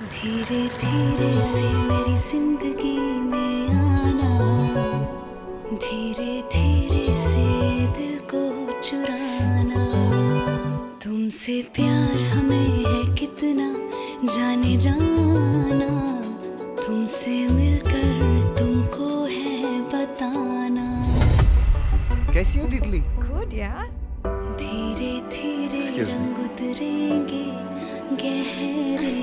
धीरे धीरे से मेरी जिंदगी में आना, धीरे धीरे से दिल को चुराना। तुमसे प्यार हमें है कितना जाने जाना, तुमसे मिलकर तुमको है बताना। कैसी हो तितली? गुड यार। धीरे धीरे रंग उतरेंगे गहरे,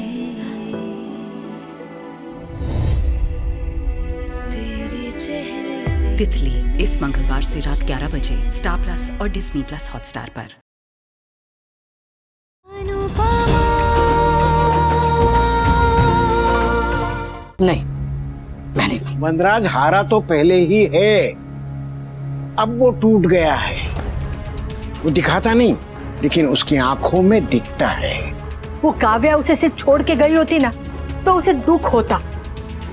तेरे चेहरे। तितली इस मंगलवार से रात 11 बजे स्टार प्लस और डिज्नी प्लस हॉटस्टार पर। नहीं, मैंने नहीं। वनराज हारा तो पहले ही है, अब वो टूट गया है। वो दिखाता नहीं, लेकिन उसकी आंखों में दिखता है। वो काव्या उसे सिर्फ छोड़ के गई होती ना तो उसे दुख होता,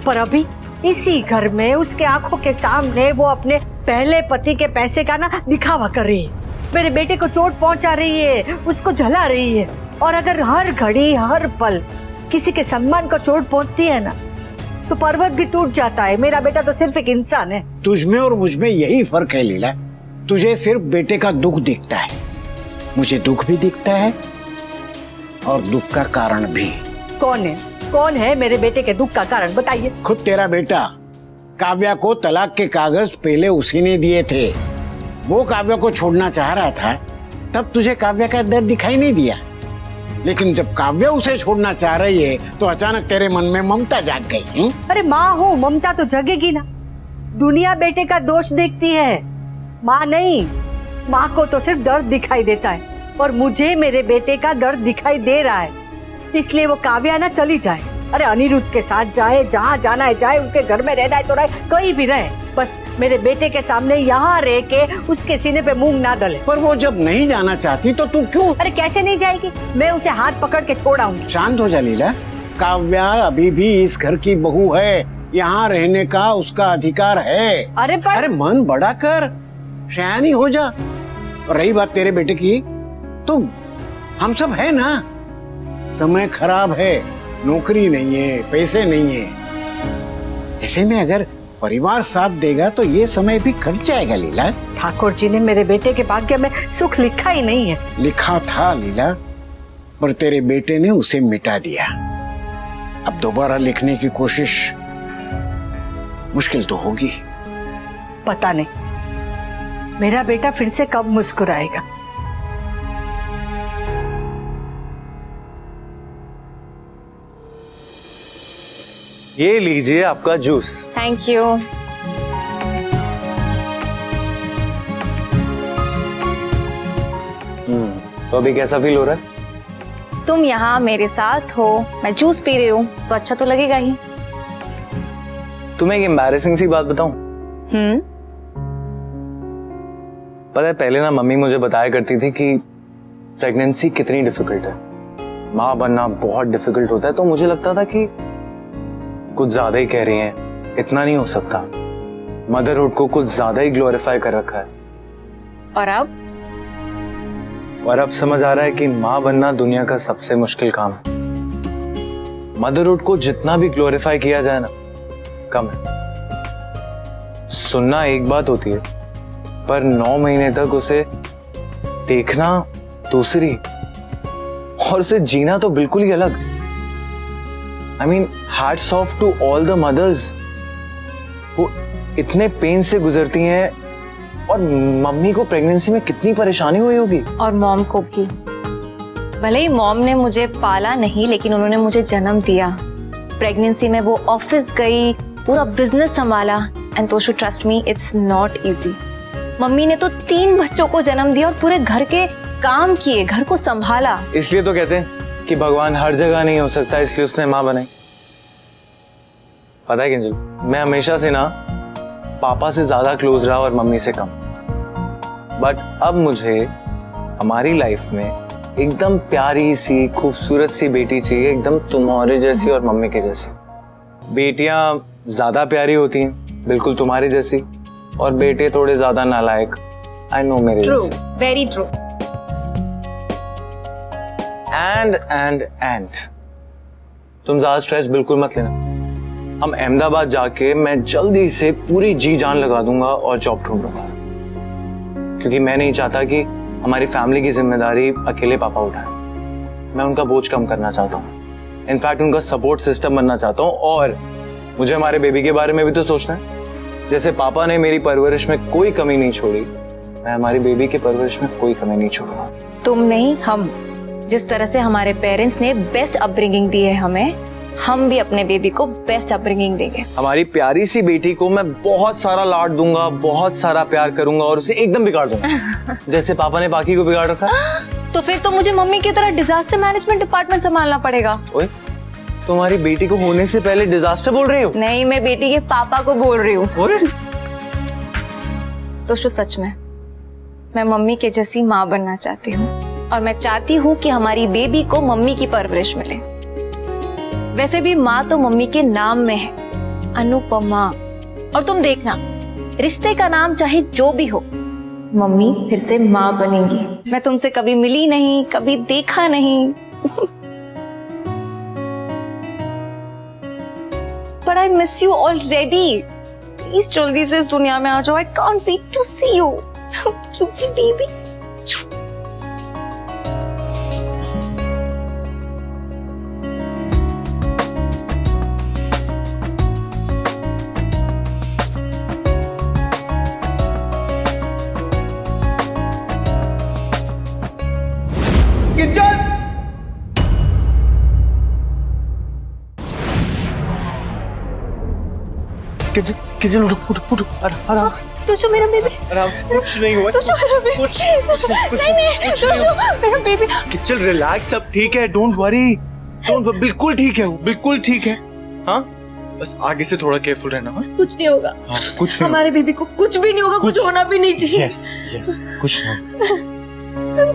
पर अभी इसी घर में उसके आंखों के सामने वो अपने पहले पति के पैसे का ना दिखावा कर रही है। मेरे बेटे को चोट पहुंचा रही है, उसको जला रही है। और अगर हर घड़ी हर पल किसी के सम्मान को चोट पहुंचती है ना तो पर्वत भी टूट जाता है। मेरा बेटा तो सिर्फ एक इंसान है। तुझमें और मुझमें यही फर्क है लीला, तुझे सिर्फ बेटे का दुख दिखता है, मुझे दुख भी दिखता है और दुख का कारण भी। कौन है मेरे बेटे के दुख का कारण, बताइए। खुद तेरा बेटा। काव्या को तलाक के कागज पहले उसी ने दिए थे। वो काव्या को छोड़ना चाह रहा था, तब तुझे काव्या का दर्द दिखाई नहीं दिया। लेकिन जब काव्या उसे छोड़ना चाह रही है तो अचानक तेरे मन में ममता जाग गई। अरे माँ हूँ, ममता तो जगेगी ना। दुनिया बेटे का दोष देखती है, माँ नहीं। माँ को तो सिर्फ दर्द दिखाई देता है और मुझे मेरे बेटे का दर्द दिखाई दे रहा है, इसलिए वो काव्या ना चली जाए। अरे अनिरुद्ध के साथ जाए, जहाँ जाना है जाए, उसके घर में रहना है तो रहे, कहीं भी रहे, बस मेरे बेटे के सामने यहाँ रह के उसके सीने पे मूंग ना डले। पर वो जब नहीं जाना चाहती तो तू क्यों? अरे कैसे नहीं जाएगी, मैं उसे हाथ पकड़ के छोड़ आऊंगी। शांत हो जा लीला, काव्या अभी भी इस घर की बहू है, यहाँ रहने का उसका अधिकार है। अरे मन बड़ा कर, शयानी हो जा। और रही बात तेरे बेटे की, तो हम सब है ना। समय खराब है, नौकरी नहीं है, पैसे नहीं है। ऐसे में अगर परिवार साथ देगा तो ये समय भी कट जाएगा लीला। ठाकुर जी ने मेरे बेटे के भाग्य में सुख लिखा ही नहीं है। लिखा था लीला, पर तेरे बेटे ने उसे मिटा दिया। अब दोबारा लिखने की कोशिश मुश्किल तो होगी। पता नहीं मेरा बेटा फिर से कब मुस्कुराएगा। ये लीजिए आपका जूस। Thank you. तो अभी कैसा फील हो रहा है? तुम यहाँ मेरे साथ हो, मैं जूस पी रही हूँ तो अच्छा तो लगेगा ही। तुम्हें एक एम्बैरेसिंग सी बात बताऊं? पता है, पहले ना मम्मी मुझे बताया करती थी कि प्रेगनेंसी कितनी डिफिकल्ट है, माँ बनना बहुत डिफिकल्ट होता है। तो मुझे लगता था कि कुछ ज्यादा ही कह रही हैं, इतना नहीं हो सकता। मदरहुड को कुछ ज्यादा ही ग्लोरीफाई कर रखा है। और अब समझ आ रहा है कि माँ बनना दुनिया का सबसे मुश्किल काम है। मदरहुड को जितना भी ग्लोरीफाई किया जाए ना, कम है। सुनना एक बात होती है, पर 9 महीने तक उसे देखना दूसरी, और उसे जीना तो बिल्कुल ही अलग। I mean, hats off to all the mothers वो इतने पेन से गुजरती हैं। और मम्मी को प्रेगनेंसी में कितनी परेशानी हुई होगी। और मॉम को भी। भले ही मॉम ने मुझे पाला नहीं, लेकिन उन्होंने मुझे जन्म दिया। प्रेगनेंसी में वो ऑफिस गई, पूरा बिजनेस संभाला, एंड तो trust me, it's not easy. Mummy ने तो 3 बच्चों को जन्म दिया और पूरे घर के काम किए, घर को संभाला। इसलिए तो कहते हैं कि भगवान हर जगह नहीं हो सकता, इसलिए उसने माँ बनाई। पता है किंजल, मैं हमेशा से ना पापा से ज्यादा क्लोज रहा और मम्मी से कम। बट अब मुझे हमारी लाइफ में एकदम प्यारी सी खूबसूरत सी बेटी चाहिए, एकदम तुम्हारे जैसी और मम्मी के जैसी। बेटियां ज्यादा प्यारी होती हैं, बिल्कुल तुम्हारी जैसी, और बेटे थोड़े ज्यादा नालायक। आई नो मेरे जैसे। Very true. एंड तुम ज्यादा स्ट्रेस बिल्कुल मत लेना। हम अहमदाबाद जाके मैं जल्दी से पूरी जी जान लगा दूंगा और जॉब ढूंढूंगा, क्योंकि मैं नहीं चाहता कि हमारी फैमिली की जिम्मेदारी अकेले पापा उठाएं। मैं उनका बोझ कम करना चाहता हूँ, इनफैक्ट उनका सपोर्ट सिस्टम बनना चाहता हूँ। और मुझे हमारे बेबी के बारे में भी तो सोचना है। जैसे पापा ने मेरी परवरिश में कोई कमी नहीं छोड़ी, मैं हमारी बेबी की परवरिश में कोई कमी नहीं छोड़ूंगा। तुम नहीं, हम। जिस तरह से हमारे पेरेंट्स ने बेस्ट अपब्रिंगिंग दी है हमें, हम भी अपने बेबी को बेस्ट अपब्रिंगिंग देंगे। हमारी प्यारी सी बेटी को मैं बहुत सारा लाड दूंगा, बहुत सारा प्यार करूंगा और उसे एकदम बिगाड़ दूंगा जैसे पापा ने बाकी को बिगाड़ रखा। तो फिर तो मुझे मम्मी की तरह डिजास्टर मैनेजमेंट डिपार्टमेंट संभालना पड़ेगा। ओए, तुम्हारी बेटी को होने से पहले डिजास्टर बोल रही हो? नहीं, मैं बेटी के पापा को बोल रही हूँ। तो सच में मैं मम्मी के जैसी माँ बनना चाहती हूँ, और मैं चाहती हूँ कि हमारी बेबी को मम्मी की परवरिश मिले। वैसे भी माँ तो मम्मी के नाम में है, अनुपमा। और तुम देखना, रिश्ते का नाम चाहे जो भी हो, मम्मी फिर से माँ बनेंगी। मैं तुमसे कभी मिली नहीं, कभी देखा नहीं But I miss you already. Please जल्दी से इस दुनिया में आ जाओ। I can't wait to see you. Cutie baby. Kitchen उठ आराम से। तो जो मेरा बेबी, आराम से, कुछ नहीं हुआ। तो जो मेरा बेबी, नहीं, तो जो मेरा बेबी। किचन रिलैक्स, सब ठीक है, डोंट वरी, बिल्कुल ठीक है, बिल्कुल ठीक है। हाँ, बस आगे से थोड़ा केयरफुल रहना। हाँ, कुछ नहीं होगा। हाँ, कुछ नहीं, हमारे बेबी को कुछ भी नहीं होगा, कुछ होना भी नहीं चाहिए। यस, कुछ नहीं।